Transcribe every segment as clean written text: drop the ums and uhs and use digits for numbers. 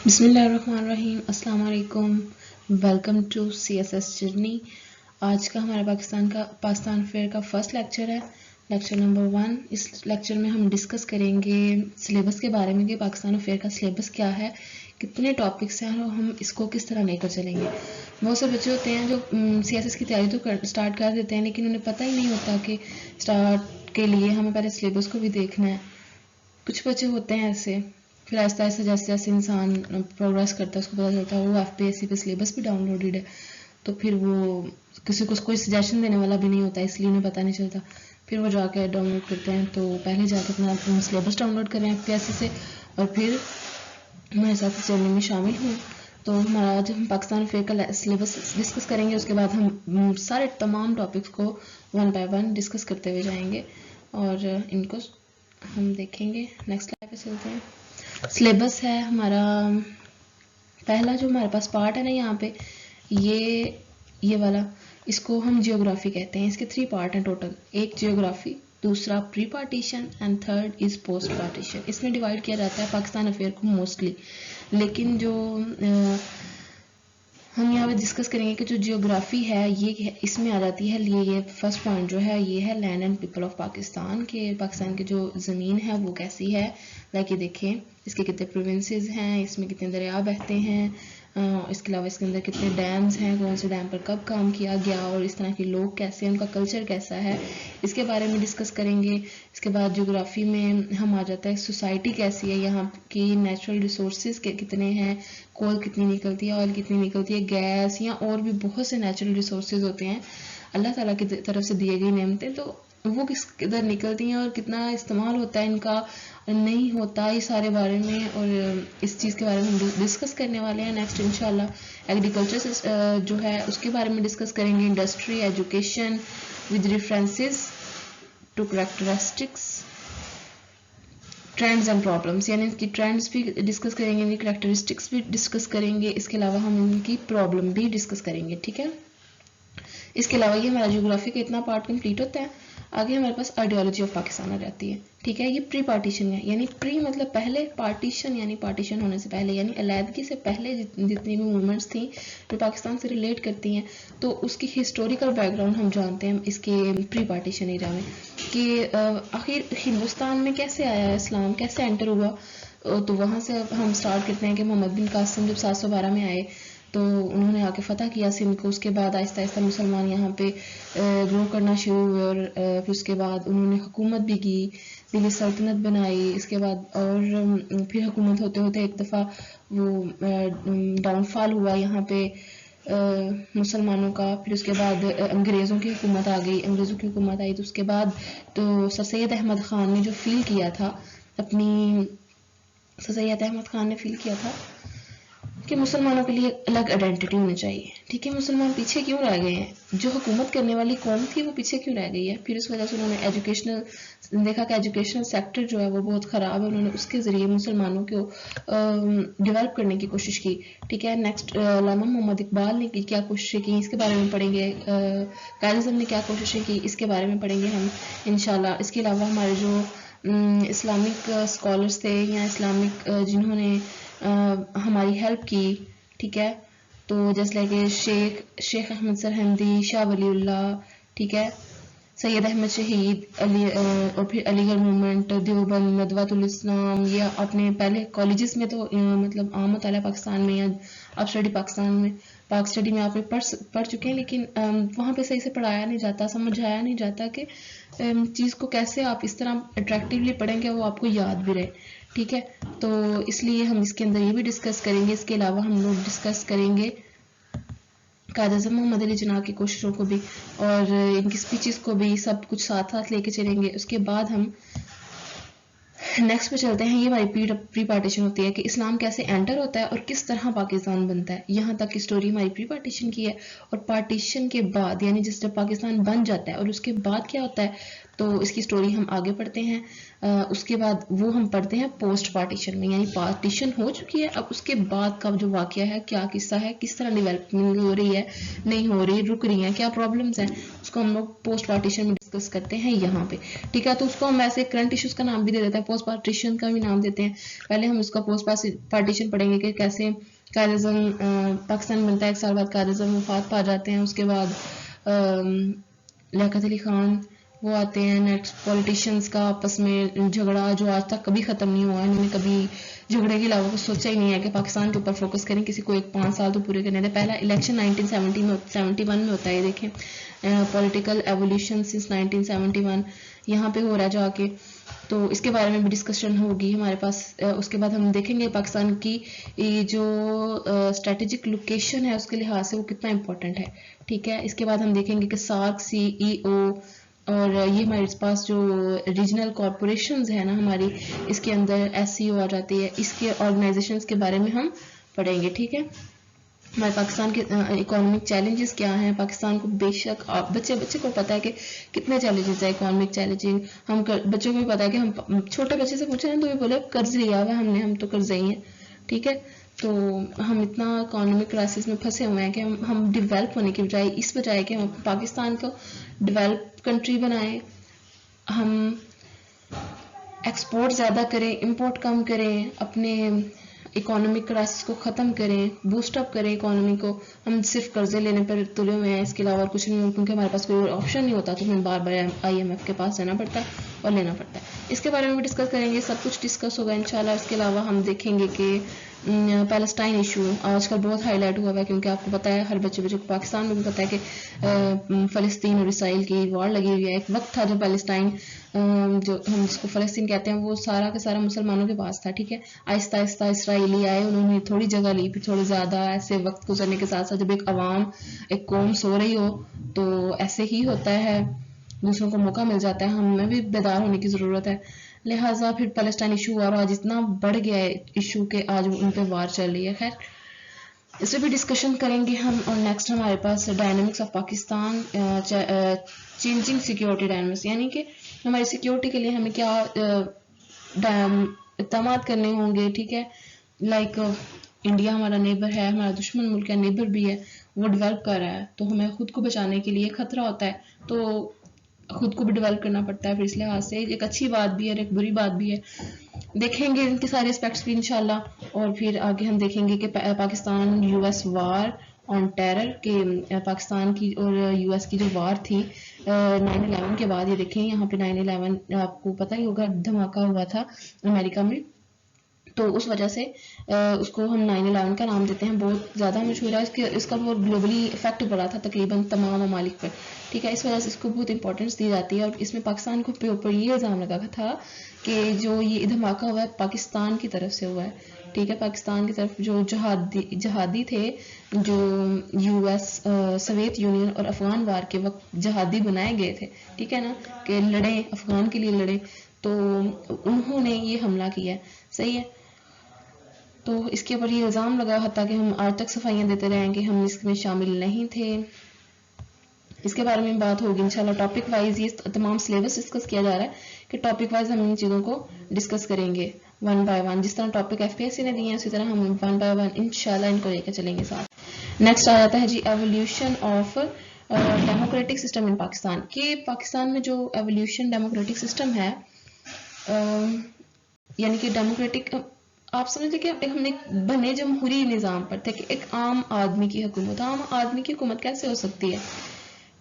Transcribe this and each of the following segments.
बिस्मिल्लाहिर्रहमानिर्रहीम, अस्सलाम वालेकुम। Welcome to CSS journey. आज का हमारा पाकिस्तान फेयर का फर्स्ट लेक्चर है, लेक्चर नंबर 1। इस लेक्चर में हम डिस्कस करेंगे सिलेबस के बारे में कि पाकिस्तान फेयर का सिलेबस क्या है, कितने टॉपिक्स हैं और हम इसको किस तरह लेकर चलेंगे। बहुत से बच्चे होते हैं जो CSS की तैयारी तो स्टार्ट कर देते हैं, लेकिन उन्हें पता ही नहीं होता कि स्टार्ट के लिए हमें पहले सिलेबस को भी देखना है। कुछ बच्चे होते हैं ऐसे, फिर आहिस्ता आहिस्ता जैसे जैसे इंसान प्रोग्रेस करता है उसको पता चलता है वो FPSC पे सिलेबस भी डाउनलोडेड है, तो फिर वो किसी को कोई सजेशन देने वाला भी नहीं होता, इसलिए उन्हें पता नहीं चलता। फिर वो जाके डाउनलोड करते हैं, तो पहले जाके अपना सिलेबस डाउनलोड करें FPSC से और फिर हमारे साथ इस जर्नी में शामिल हुए। तो हमारा जब हम पाकिस्तान फेयर का सिलेबस डिस्कस करेंगे, उसके बाद हम सारे तमाम टॉपिक्स को वन बाय वन डिस्कस करते हुए जाएंगे और इनको हम देखेंगे। नेक्स्ट स्लाइड पे चलते हैं। सिलेबस है हमारा, पहला जो हमारे पास पार्ट है ना यहाँ पे, ये वाला, इसको हम जियोग्राफी कहते हैं। इसके 3 पार्ट हैं टोटल, एक जियोग्राफी, दूसरा pre partition and third is post partition. इसमें डिवाइड किया जाता है पाकिस्तान अफेयर को मोस्टली, लेकिन जो हम यहाँ पे डिस्कस करेंगे कि जो जियोग्राफी है ये इसमें आ जाती है। ये फर्स्ट पॉइंट जो है ये है land and people of Pakistan के, पाकिस्तान की जो ज़मीन है वो कैसी है। लाइक ये देखें, इसके कितने प्रोविंसेस हैं, इसमें कितने दरिया बहते हैं, इसके अलावा इसके अंदर कितने डैम्स हैं, कौन से डैम पर कब काम किया गया और इस तरह के लोग कैसे हैं, उनका कल्चर कैसा है, इसके बारे में डिस्कस करेंगे। इसके बाद ज्योग्राफी में हम आ जाता है सोसाइटी कैसी है, यहाँ की नेचुरल रिसोर्सेज कितने हैं, कोल कितनी निकलती है, ऑयल कितनी निकलती है, गैस या और भी बहुत से नेचुरल रिसोर्सेज होते हैं अल्लाह ताला की तरफ से दिए गई नेमतें, तो वो किधर निकलती हैं और कितना इस्तेमाल होता है इनका, नहीं होता, इस सारे बारे में और इस चीज़ के बारे में हम डिस्कस करने वाले हैं। नेक्स्ट इंशाल्लाह एग्रीकल्चर जो है उसके बारे में डिस्कस करेंगे, industry, education with references to characteristics, trends and problems, यानी इनकी ट्रेंड्स भी डिस्कस करेंगे, इनकी कैरेक्टरिस्टिक्स भी डिस्कस करेंगे, इसके अलावा हम इनकी प्रॉब्लम भी डिस्कस करेंगे। ठीक है, इसके अलावा ये हमारा ज्योग्राफी का इतना पार्ट कंप्लीट होता है। आगे हमारे पास आइडियोलॉजी ऑफ पाकिस्तान आ जाती है। ठीक है, ये प्री पार्टीशन है, यानी प्री मतलब पहले, पार्टीशन यानी पार्टीशन होने से पहले, यानी अलहदगी से पहले जितनी भी मूवमेंट्स थी जो पाकिस्तान से रिलेट करती हैं, तो उसकी हिस्टोरिकल बैकग्राउंड हम जानते हैं इसके प्री पार्टीशन एरिया में कि आखिर हिंदुस्तान में कैसे आया इस्लाम, कैसे एंटर हुआ। तो वहाँ से हम स्टार्ट करते हैं कि मोहम्मद बिन कासिम जब 712 में आए तो उन्होंने आके फ़तह किया सिंध को। उसके बाद आहिस्ता आहिस्ता मुसलमान यहाँ पे ग्रो करना शुरू हुए और फिर उसके बाद उन्होंने हुकूमत भी की, दिल्ली सल्तनत बनाई। इसके बाद और फिर हुकूमत होते होते एक दफ़ा वो डाउनफॉल हुआ यहाँ पे मुसलमानों का। फिर उसके बाद अंग्रेज़ों की हुकूमत आ गई, अंग्रेज़ों की हुकूमत आई तो उसके बाद तो सर सैयद अहमद ख़ान ने जो फील किया था अपनी, सर सैयद अहमद ख़ान ने फील किया था कि मुसलमानों के लिए अलग आइडेंटिटी होनी चाहिए। ठीक है, मुसलमान पीछे क्यों रह गए हैं, जो हुकूमत करने वाली कौम थी वो पीछे क्यों रह गई है। फिर इस वजह से उन्होंने एजुकेशनल देखा कि एजुकेशनल सेक्टर जो है वो बहुत ख़राब है, उन्होंने उसके ज़रिए मुसलमानों को डेवलप करने की कोशिश की। ठीक है, नेक्स्ट अल्लामा मोहम्मद इकबाल ने क्या कोशिशें की, इसके बारे में पढ़ेंगे। कायद आज़म ने क्या कोशिशें की, इसके बारे में पढ़ेंगे हम इंशाल्लाह। इसके अलावा हमारे जो इस्लामिक स्कॉलर्स थे या इस्लामिक जिन्होंने हमारी हेल्प की, ठीक है, तो जैसे लगे शेख अहमद सरहंदी, शाह वलीउल्लाह, ठीक है, सैयद अहमद शहीद, अली और फिर अलीगढ़ मूवमेंट, देवबंद, नदवातुल इस्लाम, या अपने पहले कॉलेजेस में तो मतलब आम मुताला पाकिस्तान में या अब स्टडी पाकिस्तान में पाक स्टडी में आप पढ़ चुके हैं, लेकिन वहाँ पे सही से पढ़ाया नहीं जाता, समझाया नहीं जाता कि चीज़ को कैसे आप इस तरह अट्रैक्टिवली पढ़ेंगे वो आपको याद भी रहे। ठीक है, तो इसलिए हम इसके अंदर ये भी डिस्कस करेंगे। इसके अलावा हम लोग डिस्कस करेंगे कायद आज़म मोहम्मद अली जिन्ना की कोशिशों को भी और इनकी स्पीचेस को भी, सब कुछ साथ साथ लेके चलेंगे। उसके बाद हम नेक्स्ट पे चलते हैं। ये हमारी प्री पार्टीशन होती है कि इस्लाम कैसे एंटर होता है और किस तरह पाकिस्तान बनता है। यहाँ तक की स्टोरी हमारी प्री पार्टीशन की है। और पार्टीशन के बाद यानी जिस जब पाकिस्तान बन जाता है और उसके बाद क्या होता है, तो इसकी स्टोरी हम आगे पढ़ते हैं। उसके बाद वो हम पढ़ते हैं पोस्ट पार्टीशन में, यानी पार्टीशन हो चुकी है, अब उसके बाद का जो वाकया है, क्या किस्सा है, किस तरह डेवलपमेंट हो रही है, नहीं हो रही, रुक रही है, क्या प्रॉब्लम्स हैं, उसको हम लोग पोस्ट पार्टीशन में डिस्कस करते हैं यहाँ पे। ठीक है, तो उसको हम ऐसे करंट इश्यूज का नाम भी दे देते हैं, पोस्ट पार्टीशन का भी नाम देते हैं। पहले हम उसका पोस्ट पार्टीशन पढ़ेंगे कि कैसे कायद-ए-आज़म पाकिस्तान बनता है, 1 साल बाद कायद-ए-आज़म वफात पा जाते हैं, उसके बाद लियाकत अली खान वो आते हैं। नेक्स्ट पॉलिटिशियंस का आपस में झगड़ा जो आज तक कभी खत्म नहीं हुआ है, इन्होंने कभी झगड़े के अलावा कुछ सोचा ही नहीं है कि पाकिस्तान के ऊपर फोकस करें, किसी को 5 साल तो पूरे करने दें। पहला इलेक्शन 1971 में होता है, देखें पॉलिटिकल एवोल्यूशन सिंस 1971 यहाँ पे हो रहा है जाके, तो इसके बारे में भी डिस्कशन होगी हमारे पास। उसके बाद हम देखेंगे पाकिस्तान की जो स्ट्रेटेजिक लोकेशन है उसके लिहाज से वो कितना इम्पोर्टेंट है। ठीक है, इसके बाद हम देखेंगे कि सार्क, CEO और ये हमारे पास जो रीजनल कॉरपोरेशंस है ना हमारी, इसके अंदर SCO आ जाती है, इसके ऑर्गेनाइजेशंस के बारे में हम पढ़ेंगे। ठीक है, हमारे पाकिस्तान के इकोनॉमिक चैलेंजेस क्या हैं। पाकिस्तान को बेशक बच्चे को पता है कि कितने चैलेंजेस है इकोनॉमिक चैलेंजिंग, हम बच्चों को भी पता है कि हम छोटे बच्चे से पूछे ना तो भी बोले कर्ज लिया हुआ है हमने, हम तो कर्ज ही हैं। ठीक है, तो हम इतना इकोनॉमिक क्राइसिस में फंसे हुए हैं कि हम डिवेल्प होने की बजाय, इस बजाय कि हम पाकिस्तान को डेवलप कंट्री बनाएं, हम एक्सपोर्ट ज़्यादा करें, इंपोर्ट कम करें, अपने इकोनॉमिक क्राइसिस को ख़त्म करें, बूस्टअप करें इकोनॉमी को। हम सिर्फ कर्जे लेने पर तुले हुए हैं, इसके अलावा और कुछ नहीं, क्योंकि हमारे पास कोई ऑप्शन नहीं होता, तो हमें बार बार IMF के पास जाना पड़ता है और लेना पड़ता है। इसके बारे में भी डिस्कस करेंगे, सब कुछ डिस्कस होगा इंशाल्लाह। इसके अलावा हम देखेंगे कि पैलेस्टाइन इशू आजकल बहुत हाईलाइट हुआ है, क्योंकि आपको पता है हर बच्चे को पाकिस्तान में भी पता है कि फ़लस्तीन और इसराइल की वॉर लगी हुई है। एक वक्त था जब पैलेस्टाइन जो हम जिसको फ़लस्तीन कहते हैं वो सारा का सारा मुसलमानों के पास था। ठीक है, आहिस्ता आहिस्ता इसराइली आए, उन्होंने थोड़ी जगह ली, फिर थोड़ी ज़्यादा, ऐसे वक्त गुजरने के साथ साथ जब एक अवाम, एक कौम सो रही हो तो ऐसे ही होता है, दूसरों को मौका मिल जाता है, हमें भी बेदार होने की ज़रूरत है। लिहाजा फिर पैलेस्टाइन इशू हुआ और आज इतना बढ़ गया है इशू के आज उन पे वार चल रही है। खैर, इस पर भी डिस्कशन करेंगे हम। और नेक्स्ट हमारे पास dynamics of Pakistan, changing security dynamics, यानी कि हमारी सिक्योरिटी के लिए हमें क्या इक़दाम करने होंगे। ठीक है, लाइक इंडिया हमारा नेबर है, हमारा दुश्मन मुल्क है, नेबर भी है, वो डेवलप कर रहा है, तो हमें खुद को बचाने के लिए खतरा होता है, तो खुद को भी डेवलप करना पड़ता है। फिर इस लिहाज से एक अच्छी बात भी है और एक बुरी बात भी है, देखेंगे इनके सारे एस्पेक्ट्स भी इंशाल्लाह। और फिर आगे हम देखेंगे कि Pakistan US war on terror के, पाकिस्तान की और US की जो वार थी 9/11 के बाद, ये देखें यहाँ पे 9/11 आपको पता ही होगा, धमाका हुआ था अमेरिका में, तो उस वजह से उसको हम 9/11 का नाम देते हैं। बहुत ज़्यादा मशहूर है, इसका बहुत ग्लोबली इफेक्ट पड़ा था तकरीबन तमाम ममालिक पर। ठीक है, इस वजह से इसको बहुत इंपॉर्टेंस दी जाती है। और इसमें पाकिस्तान के ऊपर ये इल्ज़ाम लगा था कि जो ये धमाका हुआ है पाकिस्तान की तरफ से हुआ है। ठीक है, पाकिस्तान की तरफ जो जहादी थे, जो US सोवियत यूनियन और अफगान वार के वक्त जहादी बनाए गए थे, ठीक है ना, कि लड़े, अफगान के लिए लड़े, तो उन्होंने ये हमला किया। सही है, तो इसके ऊपर ये इल्ज़ाम लगा, हत्ता कि हम आज तक सफाइयाँ देते रहें कि हम इसमें शामिल नहीं थे। इसके बारे में बात होगी इंशाल्लाह। टॉपिक वाइज ये तमाम सिलेबस डिस्कस किया जा रहा है कि टॉपिक वाइज हम इन चीज़ों को डिस्कस करेंगे 1 बाय 1, जिस तरह टॉपिक FPSC ने दिए हैं उसी तरह हम 1 बाय 1 इंशाल्लाह इनको लेकर चलेंगे साथ। नेक्स्ट आ जाता है जी evolution of democratic system in Pakistan. कि पाकिस्तान में जो एवोल्यूशन डेमोक्रेटिक सिस्टम है, यानी कि डेमोक्रेटिक, आप समझते कि हमने बने जमहूरी निज़ाम पर थे कि एक आम आदमी की हुकूमत, आम आदमी की हुकूमत कैसे हो सकती है?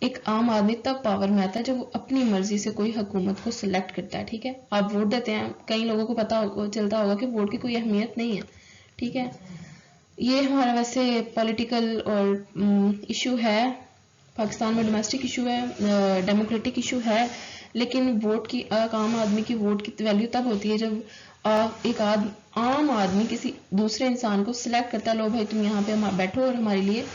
एक आम आदमी तब पावर में आता है जब वो अपनी मर्जी से कोई हुकूमत को सिलेक्ट करता है। ठीक है, आप वोट देते हैं, कई लोगों को पता चलता होगा कि वोट की कोई अहमियत नहीं है। ठीक है, ये हमारा वैसे पॉलिटिकल और इशू है, पाकिस्तान में डोमेस्टिक इशू है, डेमोक्रेटिक इशू है, लेकिन वोट की, आम आदमी की वोट की वैल्यू तब होती है जब एक आम आदमी किसी दूसरे इंसान को सिलेक्ट करता है, लो भाई तुम यहाँ पे बैठो और हमारे लिए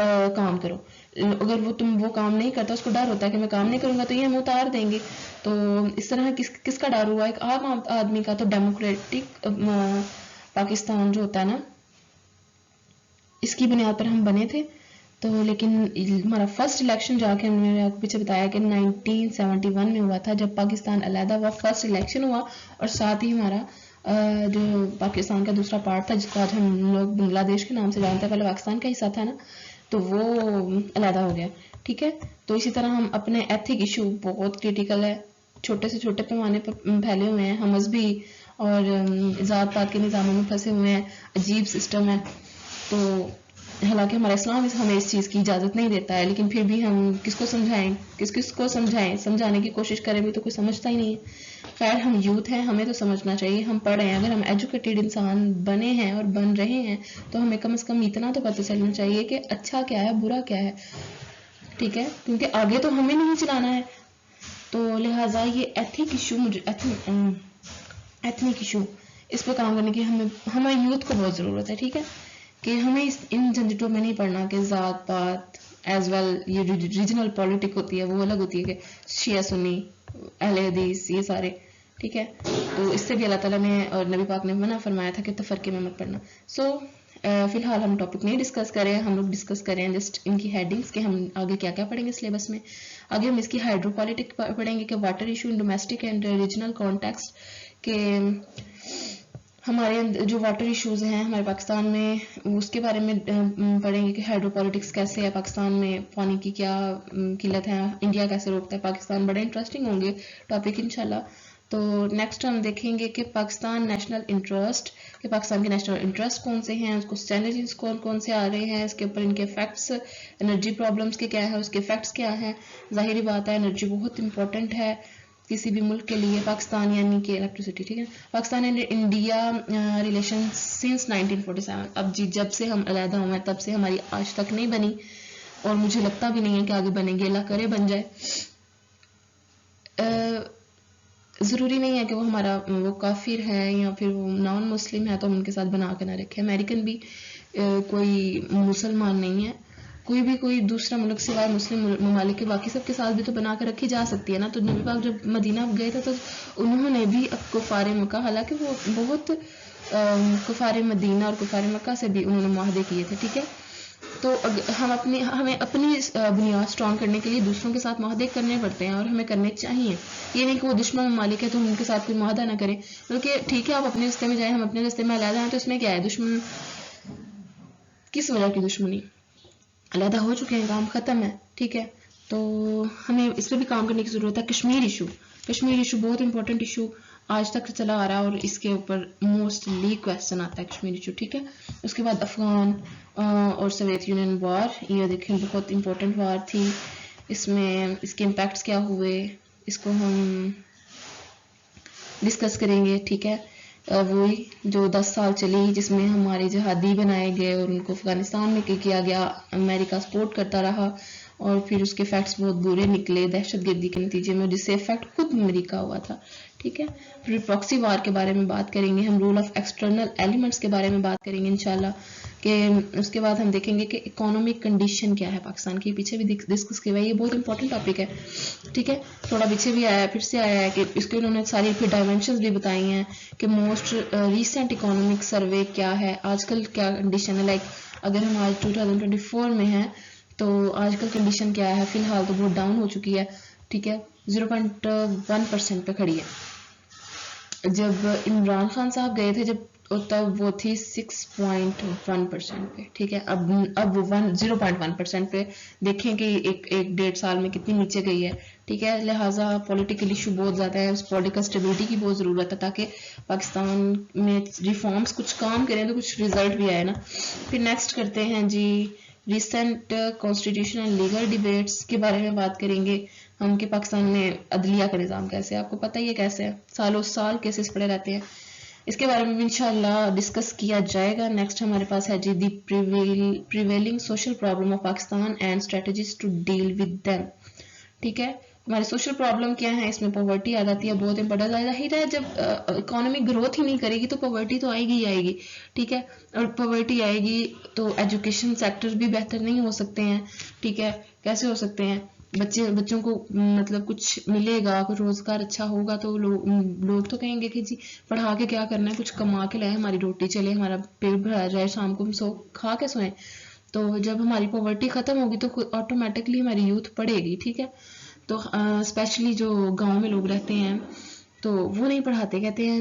काम करो। अगर वो काम नहीं करता, उसको डर होता है कि मैं काम नहीं करूंगा तो ये हमें उतार देंगे। तो इस तरह किसका डर हुआ? एक आम आदमी का। तो डेमोक्रेटिक पाकिस्तान जो होता है ना, इसकी बुनियाद पर हम बने थे। तो लेकिन हमारा फर्स्ट इलेक्शन जाके मैंने आपको पीछे बताया कि 1971 में हुआ था, जब पाकिस्तान अलहदा हुआ, फर्स्ट इलेक्शन हुआ, और साथ ही हमारा जो पाकिस्तान का दूसरा पार्ट था जिसको आज हम लोग बांग्लादेश के नाम से जानते हैं, पहले पाकिस्तान का हिस्सा था ना, तो वो अलहदा हो गया। ठीक है, तो इसी तरह हम अपने एथिक इशू बहुत क्रिटिकल है, छोटे से छोटे पैमाने पर फैले हुए हैं, हम मजहबी और ज़ात पात के निज़ामों में फंसे हुए हैं, अजीब सिस्टम है। तो हालांकि हमारा इस्लाम हमें इस चीज़ की इजाज़त नहीं देता है, लेकिन फिर भी हम किसको समझाएं, किसको समझाएं, समझाने की कोशिश करें भी तो कोई समझता ही नहीं है। खैर, हम यूथ हैं, हमें तो समझना चाहिए, हम पढ़े हैं, अगर हम एजुकेटेड इंसान बने हैं और बन रहे हैं तो हमें कम से कम इतना तो पता चलना चाहिए कि अच्छा क्या है, बुरा क्या है। ठीक है, क्योंकि आगे तो हमें नहीं चलाना है। तो लिहाजा ये एथिक इशू, मुझे एथनिक इशू, इस पर काम करने की हमें यूथ को बहुत ज़रूरत है। ठीक है, कि हमें इन झंझटों में नहीं पढ़ना कि ज़ात पात एज वेल, ये रीजनल पॉलिटिक होती है वो अलग होती है कि शिया सुन्नी अहले हदीस ये सारे। ठीक है, तो इससे भी अल्लाह ताला ने और नबी पाक ने मना फरमाया था कि तफरके में मत पढ़ना। सो फिलहाल हम टॉपिक नहीं डिस्कस करें, हम लोग डिस्कस करें जस्ट इनकी हेडिंग्स के हम आगे क्या क्या पढ़ेंगे सिलेबस में। आगे हम इसकी हाइड्रोपॉलिटिक पढ़ेंगे कि water issue in domestic and regional context, के हमारे जो वाटर इश्यूज हैं हमारे पाकिस्तान में उसके बारे में पढ़ेंगे कि हाइड्रोपॉलिटिक्स कैसे है पाकिस्तान में, पानी की क्या किल्लत है, इंडिया कैसे रोकता है पाकिस्तान। बड़े इंटरेस्टिंग होंगे टॉपिक इंशाल्लाह। तो नेक्स्ट हम देखेंगे कि पाकिस्तान नेशनल इंटरेस्ट, कि पाकिस्तान के नेशनल इंटरेस्ट कौन से हैं, उसको चैलेंजेस कौन कौन से आ रहे हैं, इसके ऊपर इनके इफेक्ट्स, एनर्जी प्रॉब्लम्स के क्या है, उसके इफेक्ट्स क्या हैं। जाहिर बात है एनर्जी बहुत इंपॉर्टेंट है किसी भी मुल्क के लिए, पाकिस्तान यानी कि इलेक्ट्रिसिटी। ठीक है, Pakistan and India relation since 1947, अब जी जब से हम अलहदा हुए तब से हमारी आज तक नहीं बनी, और मुझे लगता भी नहीं है कि आगे बनेंगे, अल्लाह करे बन जाए। ज़रूरी नहीं है कि वो हमारा वो काफिर है या फिर वो नॉन मुस्लिम है तो हम उनके साथ बना के ना रखें। अमेरिकन भी कोई मुसलमान नहीं है, कोई दूसरा मुल्क सिवाय मुस्लिम ममालिक के बाकी सबके साथ भी तो बना कर रखी जा सकती है ना। तो नबी पाक जब मदीना गए थे तो उन्होंने भी कुफार मक्का, हालांकि वो बहुत कुफार मदीना और कुफार मक्का से भी उन्होंने मुआहदे किए थे। ठीक है, तो हमें अपनी बुनियाद स्ट्रॉन्ग करने के लिए दूसरों के साथ मुआहदे करने पड़ते हैं और हमें करने चाहिए। ये नहीं कि वो दुश्मन ममालिक है तो हम उनके साथ कोई मुआहदा ना करें, बल्कि ठीक है आप अपने रिश्ते में जाए, हम अपने रिश्ते में अलहदा हैं, तो इसमें क्या है, दुश्मन किस वजह की दुश्मनी, अलहदा हो चुके हैं, काम खत्म है। ठीक है, तो हमें इस पर भी काम करने की जरूरत है। कश्मीर इशू बहुत इंपॉर्टेंट इशू आज तक चला आ रहा है और इसके ऊपर मोस्टली क्वेश्चन आता है कश्मीर इशू। ठीक है, उसके बाद अफगान और सोवियत यूनियन वार, ये देखें बहुत इंपॉर्टेंट वार थी, इसमें इसके इम्पैक्ट्स क्या हुए इसको हम डिस्कस करेंगे। ठीक है, वही जो 10 साल चली जिसमें हमारे जिहादी बनाए गए और उनको अफगानिस्तान में किया गया, अमेरिका सपोर्ट करता रहा और फिर उसके इफेक्ट्स बहुत बुरे निकले दहशतगर्दी के नतीजे में, जिससे इफेक्ट खुद अमेरिका हुआ था। ठीक है, फिर प्रॉक्सी वार के बारे में बात करेंगे हम, रूल ऑफ एक्सटर्नल एलिमेंट्स के बारे में बात करेंगे इंशाल्लाह। कि उसके बाद हम देखेंगे कि इकोनॉमिक कंडीशन क्या है पाकिस्तान की, पीछे भी डिस्कस किया है, ये बहुत इंपॉर्टेंट टॉपिक है। ठीक है, थोड़ा पीछे भी आया है, फिर से आया है कि इसके उन्होंने सारी फिर डायमेंशंस भी बताई हैं कि मोस्ट रीसेंट इकोनॉमिक सर्वे क्या है, आजकल क्या कंडीशन है। लाइक अगर हम आज 2024 में हैं तो आजकल कंडीशन क्या है, फिलहाल तो बहुत डाउन हो चुकी है। ठीक है, 0.1% पे खड़ी है। जब इमरान खान साहब गए थे जब तब वो थी 6.1% पे। ठीक है, अब वो 0.1% पे देखें कि एक 1.5 साल में कितनी नीचे गई है। ठीक है, लिहाजा पॉलिटिकल इशू बहुत ज़्यादा है, उस पॉलिटिकल स्टेबिलिटी की बहुत ज़रूरत है ताकि पाकिस्तान में रिफॉर्म्स कुछ काम करें तो कुछ रिजल्ट भी आए ना। फिर नेक्स्ट करते हैं जी रिसेंट कॉन्स्टिट्यूशनल लीगल डिबेट्स के बारे में बात करेंगे हम कि पाकिस्तान में अदलिया का निज़ाम कैसे है, आपको पता ही है कैसे है, सालों साल केसेस पड़े रहते हैं, इसके बारे में भी इंशाल्लाह डिस्कस किया जाएगा। नेक्स्ट हमारे पास है जी the prevailing social problem of Pakistan and strategies to deal with them. ठीक है, हमारे सोशल प्रॉब्लम क्या है, इसमें पॉवर्टी आ जाती है, बहुत इंपॉर्टेंट। जाहिर है जब इकोनॉमी ग्रोथ ही नहीं करेगी तो पॉवर्टी तो आएगी ही आएगी। ठीक है, और पॉवर्टी आएगी तो एजुकेशन सेक्टर भी बेहतर नहीं हो सकते हैं। ठीक है, कैसे हो सकते हैं, बच्चों को मतलब कुछ मिलेगा, कुछ रोजगार अच्छा होगा तो लोग तो कहेंगे कि जी पढ़ा के क्या करना है, कुछ कमा के लाए, हमारी रोटी चले, हमारा पेट भरा जाए, शाम को हम खा के सोएं। तो जब हमारी पॉवर्टी ख़त्म होगी तो ऑटोमेटिकली हमारी यूथ पढ़ेगी, ठीक है। तो स्पेशली जो गांव में लोग रहते हैं तो वो नहीं पढ़ाते, कहते हैं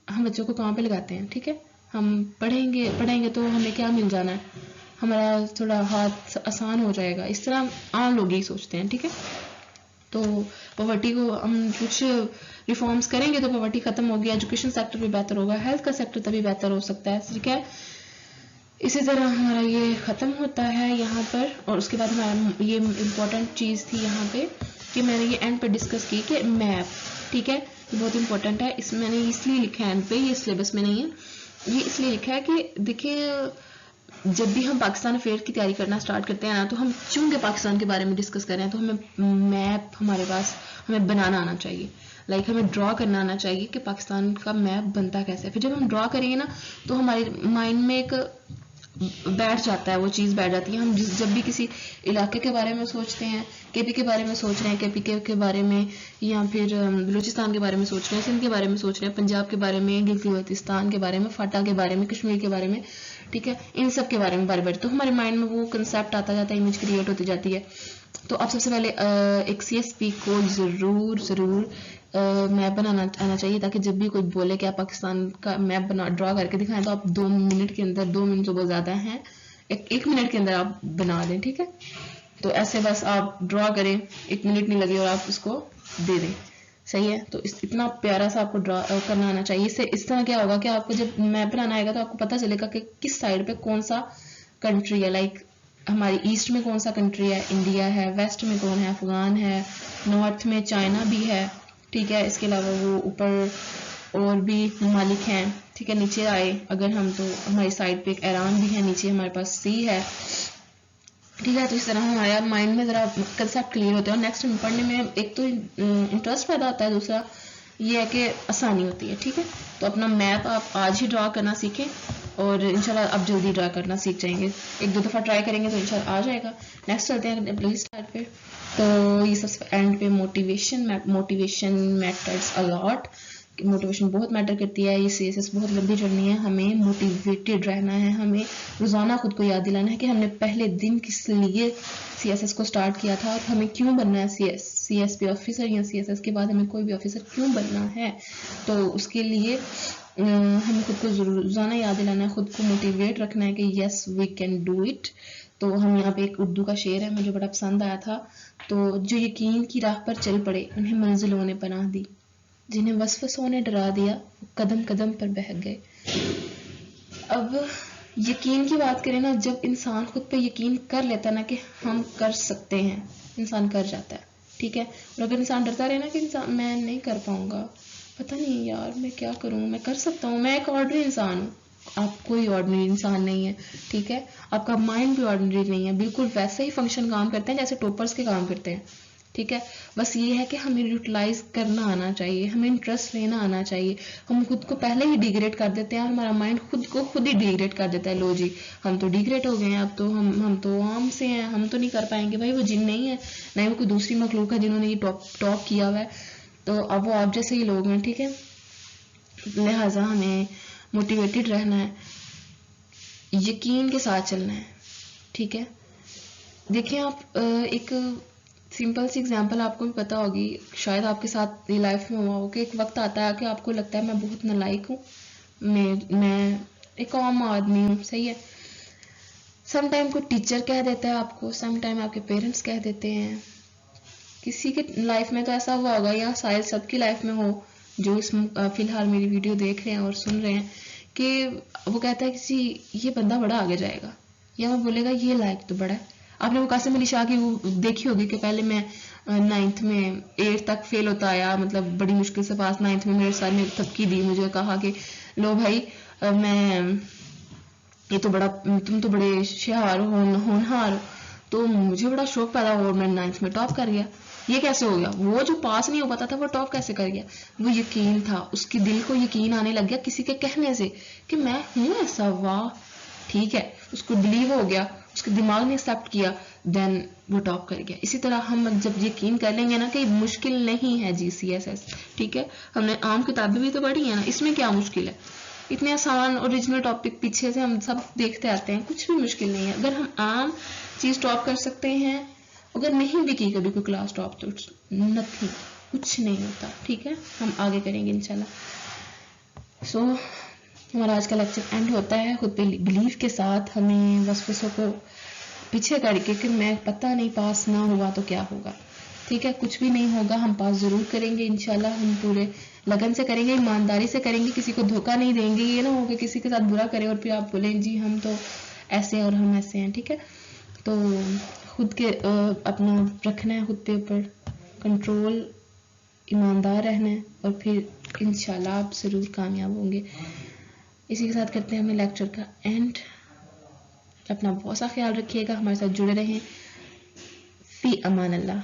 हम बच्चों को कहाँ पे लगाते हैं, ठीक है, हम पढ़ेंगे तो हमें क्या मिल जाना है, हमारा थोड़ा हाथ आसान हो जाएगा, इस तरह आम लोग यही सोचते हैं, ठीक है। तो पॉवर्टी को हम कुछ रिफॉर्म्स करेंगे तो पॉवर्टी खत्म होगी, एजुकेशन सेक्टर भी बेहतर होगा, हेल्थ का सेक्टर तभी बेहतर हो सकता है, ठीक है। इसी तरह हमारा ये ख़त्म होता है यहाँ पर। और उसके बाद हमारा ये इम्पोर्टेंट चीज़ थी यहाँ पे कि मैंने ये एंड पे डिस्कस की कि मैप, ठीक है, ये बहुत इंपॉर्टेंट है। इस मैंने इसलिए लिखा है एंड पे, ये सिलेबस में नहीं है, ये इसलिए लिखा है कि देखिए जब भी हम पाकिस्तान अफेयर की तैयारी करना स्टार्ट करते हैं ना, तो हम चूंकि पाकिस्तान के बारे में डिस्कस कर रहे हैं तो हमें मैप हमारे पास हमें बनाना आना चाहिए, लाइक हमें ड्रॉ करना आना चाहिए कि पाकिस्तान का मैप बनता कैसे है। फिर जब हम ड्रॉ करेंगे ना तो हमारे माइंड में एक बैठ जाता है, वो चीज़ बैठ जाती है। हम जब भी किसी इलाके के बारे में सोचते हैं, केपी के बारे में सोच रहे हैं, केपी के बारे में, या फिर बलूचिस्तान के बारे में सोच रहे हैं, सिंध के बारे में सोच रहे हैं, पंजाब के बारे में, गिलगित-बाल्टिस्तान के बारे में, फाटा के बारे में, कश्मीर के बारे में, ठीक है, इन सब के बारे में बार बार तो हमारे माइंड में वो कंसेप्ट आता जाता है, इमेज क्रिएट होती जाती है। तो आप सबसे पहले एक CSP को ज़रूर मैप बनाना आना चाहिए, ताकि जब भी कोई बोले कि आप पाकिस्तान का मैप ड्रॉ करके दिखाएं तो आप 2 मिनट के अंदर, 2 मिनट तो बहुत ज़्यादा हैं, एक मिनट के अंदर आप बना दें, ठीक है। तो ऐसे बस आप ड्रॉ करें, 1 मिनट नहीं लगे और आप उसको दे दें, सही है। तो इतना प्यारा सा आपको ड्रॉ करना आना चाहिए। इससे इस तरह क्या होगा कि आपको जब मैप बनाना आएगा तो आपको पता चलेगा कि किस साइड पे कौन सा कंट्री है, लाइक हमारी ईस्ट में कौन सा कंट्री है, इंडिया है, वेस्ट में कौन है, अफगान है, नॉर्थ में चाइना भी है, ठीक है। इसके अलावा वो ऊपर और भी ममालिक हैं, ठीक है। नीचे आए अगर हम तो हमारी साइड पे एक ईरान भी है, नीचे हमारे पास सी है, ठीक है। तो इस तरह हमारे माइंड में ज़रा कंसेप्ट क्लियर होते हैं और नेक्स्ट पढ़ने में एक तो इंटरेस्ट पैदा होता है, दूसरा ये है कि आसानी होती है, ठीक है। तो अपना मैप आप आज ही ड्रा करना सीखें और इंशाल्लाह आप जल्दी ड्रा करना सीख जाएंगे। 1-2 दफ़ा ट्राई करेंगे तो इंशाल्लाह आ जाएगा। नेक्स्ट चलते हैं अपने स्टार्ट पे। तो ये सबसे एंड पे motivation matters a lot, motivation बहुत मैटर करती है। ये CSS बहुत लंबी जर्नी है, हमें मोटिवेटेड रहना है, हमें रोज़ाना खुद को याद दिलाना है कि हमने पहले दिन किस लिए CSS को स्टार्ट किया था और हमें क्यों बनना है CSP ऑफिसर, या CSS के बाद हमें कोई भी ऑफिसर क्यों बनना है। तो उसके लिए हमें खुद को रोज़ाना याद दिलाना है, खुद को मोटिवेट रखना है कि yes we can do it. तो हम यहाँ पे एक उर्दू का शेर है मुझे बड़ा पसंद आया था, तो जो यकीन की राह पर चल पड़े उन्हें मंजिलों ने पनाह दी, जिन्हें वसवसों ने डरा दिया कदम कदम पर बहक गए। अब यकीन की बात करें ना, जब इंसान खुद पे यकीन कर लेता ना कि हम कर सकते हैं, इंसान कर जाता है, ठीक है। और अगर इंसान डरता रहे ना कि इंसान मैं नहीं कर पाऊंगा, पता नहीं यार मैं क्या करूं, मैं कर सकता हूँ, मैं एक ऑर्डिनरी इंसान हूँ। आप कोई ऑर्डिनरी इंसान नहीं है, ठीक है। आपका माइंड भी ऑर्डिनरी नहीं है, बिल्कुल वैसे ही फंक्शन काम करते हैं जैसे टॉपर्स के काम करते हैं, ठीक है। बस ये है कि हमें यूटिलाइज करना आना चाहिए, हमें इंटरेस्ट लेना आना चाहिए। हम खुद को पहले ही डिग्रेड कर देते हैं, हमारा माइंड खुद को खुद ही डिग्रेड कर देता है, लो जी हम तो डिग्रेड हो गए हैं, अब तो हम तो आम से हैं, हम तो नहीं कर पाएंगे। भाई वो जिन नहीं है, नहीं वो कोई दूसरी मखलूक है जिन्होंने ये टॉप किया हुआ है, तो अब वो आप जैसे ही लोग हैं, ठीक है। लिहाजा हमें मोटिवेटेड रहना है, यकीन के साथ चलना है, ठीक है। देखिए आप एक सिंपल सी एग्जांपल आपको भी पता होगी, शायद आपके साथ ये लाइफ में हुआ हो कि एक वक्त आता है कि आपको लगता है मैं बहुत नालायक हूँ, मैं एक आम आदमी हूँ, सही है। सम टाइम कोई टीचर कह देता है आपको, सम टाइम आपके पेरेंट्स कह देते हैं, किसी के लाइफ में तो ऐसा हुआ होगा, या शायद सबकी लाइफ में हो जो इस फिलहाल मेरी वीडियो देख रहे हैं और सुन रहे हैं, कि वो कहता है किसी ये बंदा बड़ा आगे जाएगा, या वो बोलेगा ये लायक तो बड़ा है। आपने वो कासिम अली शाह की वो देखी होगी कि पहले मैं 9th में 8th तक फेल होता आया, मतलब बड़ी मुश्किल से पास, 9th में मेरे सर ने थपकी दी, मुझे कहा कि लो भाई मैं ये तो बड़ा, तुम तो बड़े होशियार हो, होनहार हो। तो मुझे बड़ा शौक पैदा हुआ और मैं 9th में टॉप कर गया। ये कैसे हो गया? वो जो पास नहीं हो पाता था वो टॉप कैसे कर गया? वो यकीन था, उसकी दिल को यकीन आने लग गया किसी के कहने से कि मैं हूँ ऐसा, वाह ठीक है, उसको बिलीव हो गया, उसके दिमाग ने एक्सेप्ट किया, देन वो टॉप कर गया। इसी तरह हम जब यकीन कर लेंगे ना कि मुश्किल नहीं है GCSS, ठीक है, हमने आम किताबें भी तो पढ़ी है ना, इसमें क्या मुश्किल है, इतने आसान ओरिजिनल टॉपिक पीछे से हम सब देखते आते हैं, कुछ भी मुश्किल नहीं है। अगर हम आम चीज टॉप कर सकते हैं, अगर नहीं भी की कभी कोई क्लास टॉप तो नथिंग, कुछ नहीं होता, ठीक है। हम आगे करेंगे इंशाल्लाह। सो हमारा आज का लेक्चर एंड होता है। खुद पे बिलीव के साथ हमें वसवसों को पीछे करके कि मैं पता नहीं पास ना हुआ तो क्या होगा, ठीक है, कुछ भी नहीं होगा, हम पास जरूर करेंगे इंशाल्लाह। हम पूरे लगन से करेंगे, ईमानदारी से करेंगे, किसी को धोखा नहीं देंगे। ये ना हो कि किसी के साथ बुरा करें और फिर आप बोलें जी हम तो ऐसे हैं और हम ऐसे हैं, ठीक है। तो खुद के अपना रखना है, खुद पे ऊपर कंट्रोल, ईमानदार रहना है और फिर इंशाल्लाह आप जरूर कामयाब होंगे। इसी के साथ करते हैं हमें लेक्चर का एंड। अपना बहुत सा ख्याल रखिएगा, हमारे साथ जुड़े रहें। फी अमान अल्लाह।